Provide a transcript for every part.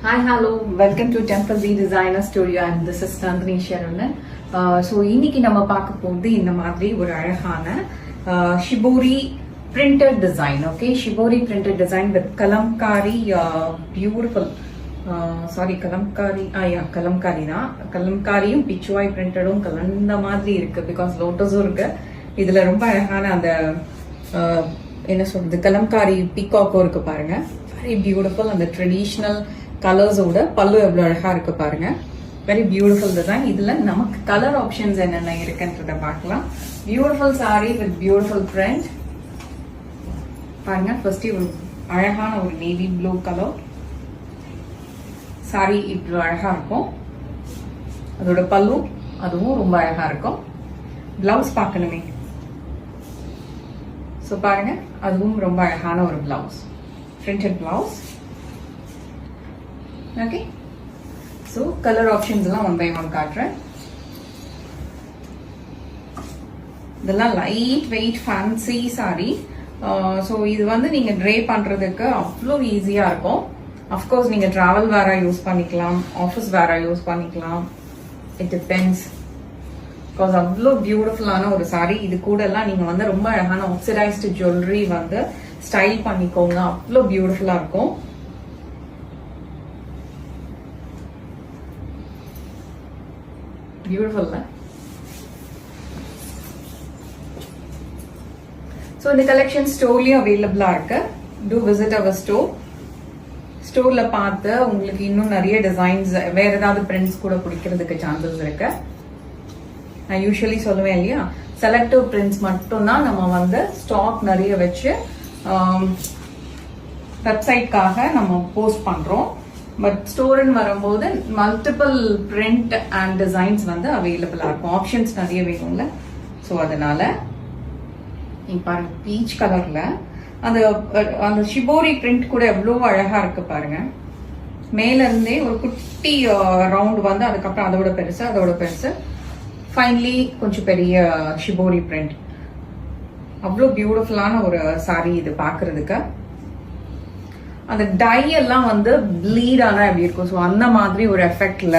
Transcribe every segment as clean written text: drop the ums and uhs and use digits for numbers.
Hi, hello. Welcome to Temple Z Designer Studio and this is Nandini Sharan. So இன்னைக்கு நம்ம பார்க்க போறது இந்த மாதிரி ஒரு அழகான shibori printed design. Okay, shibori printed design with kalamkari beautiful. Sorry, kalamkari. Yeah, kalamkari தான். கலம்காரியும் பிச்சுவாய் பிரிண்டடும் கலந்த மாதிரி இருக்கு பிகாஸ் லோட்டஸும் இருக்கு. இதுல ரொம்ப அழகான அந்த என்ன சொல்றது கலம்காரி பீகாக்கும் இருக்கு பாருங்க. Very beautiful. அந்த ட்ரெடிஷ்னல் கலர்ஸோட பல்லு எவ்வளவு அழகா இருக்கு பாருங்க. Very beautiful design. இதுல நமக்கு கலர் ஆப்ஷன்ஸ் என்னென்ன இருக்குன்றத பார்க்கலாம். Beautiful sorry with beautiful print பாருங்க. ஃபர்ஸ்ட் ஒரு அழகான ஒரு நேவி ப்ளூ கலர் சாரி இவ்வளவு அழகா இருக்கும். அதோட பல்லு அதுவும் ரொம்ப அழகா இருக்கும். பிளவுஸ் பார்க்கணுமே. ஸோ பாருங்க, அதுவும் ரொம்ப அழகான ஒரு blouse, printed blouse. Okay, so colour options எல்லாம் ஒன் பை ஒன் காட்டுறேன். இதெல்லாம் light weight fancy sorry. So இது வந்து நீங்க ட்ரே பண்றதுக்கு அவ்வளோ ஈஸியா இருக்கும். அஃப்கோர்ஸ் நீங்க டிராவல் வேற யூஸ் பண்ணிக்கலாம், ஆஃபீஸ் வேற யூஸ் பண்ணிக்கலாம். It depends. பிகாஸ் அவ்வளோ பியூட்டிஃபுல்லான ஒரு சாரி. இது கூட எல்லாம் நீங்க வந்து ரொம்ப அழகான ஆக்சிடைஸ்டு ஜுவல்லரி வந்து ஸ்டைல் பண்ணிக்கோங்க. அவ்வளோ பியூட்டிஃபுல்லா இருக்கும். பியூட்டிஃபுல்ல. ஸோ இந்த கலெக்ஷன் ஸ்டோர்லயும் அவைலபிளா இருக்கு. Do visit our store. ஸ்டோர்ல பார்த்து உங்களுக்கு இன்னும் நிறைய டிசைன்ஸ் வேற ஏதாவது பிரிண்ட்ஸ் கூட பிடிக்கிறதுக்கு சான்சஸ் இருக்கு. நான் யூஸ்வலி சொல்லுவேன் இல்லையா, செலக்டிவ் பிரிண்ட்ஸ் மட்டும்தான் நம்ம வந்து ஸ்டாக் நிறைய வச்சு வெப்சைட்காக நம்ம போஸ்ட் பண்றோம். பட் ஸ்டோர்னு வரும்போது மல்டிபிள் பிரிண்ட் அண்ட் டிசைன்ஸ் வந்து அவைலபிளா இருக்கும். ஆப்ஷன்ஸ் நிறைய வேணும்ல. ஸோ அதனால நீங்க பாருங்க, பீச் கலர்ல அந்த அந்த ஷிபோரி பிரிண்ட் கூட எவ்வளவு அழகா இருக்கு பாருங்க. மேல இருந்தே ஒரு குட்டி ரவுண்ட் வந்து அதுக்கப்புறம் அதோட பெருசு ஃபைனலி கொஞ்சம் பெரிய ஷிபோரி பிரிண்ட். அவ்வளோ பியூட்டிஃபுல்லான ஒரு சாரி இது பாக்குறதுக்கு. அந்த டை எல்லாம் வந்து ப்ளீட் ஆனா எப்படி இருக்கும், ஸோ அந்த மாதிரி ஒரு எஃபெக்ட்ல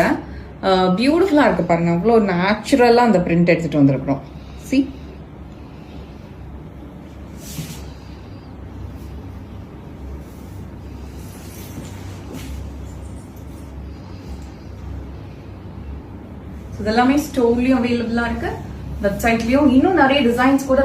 பியூட்டிஃபுல்லா இருக்கு பாருங்க. அவ்வளோ நேச்சுரலா அந்த பிரிண்ட் எடுத்துட்டு வந்திருக்கிறோம். சி, இதெல்லாமே ஸ்டோர்லயும் அவைலபிளா இருக்கு, வெப்சைட்லயும் இன்னும் நிறைய டிசைன்ஸ் கூட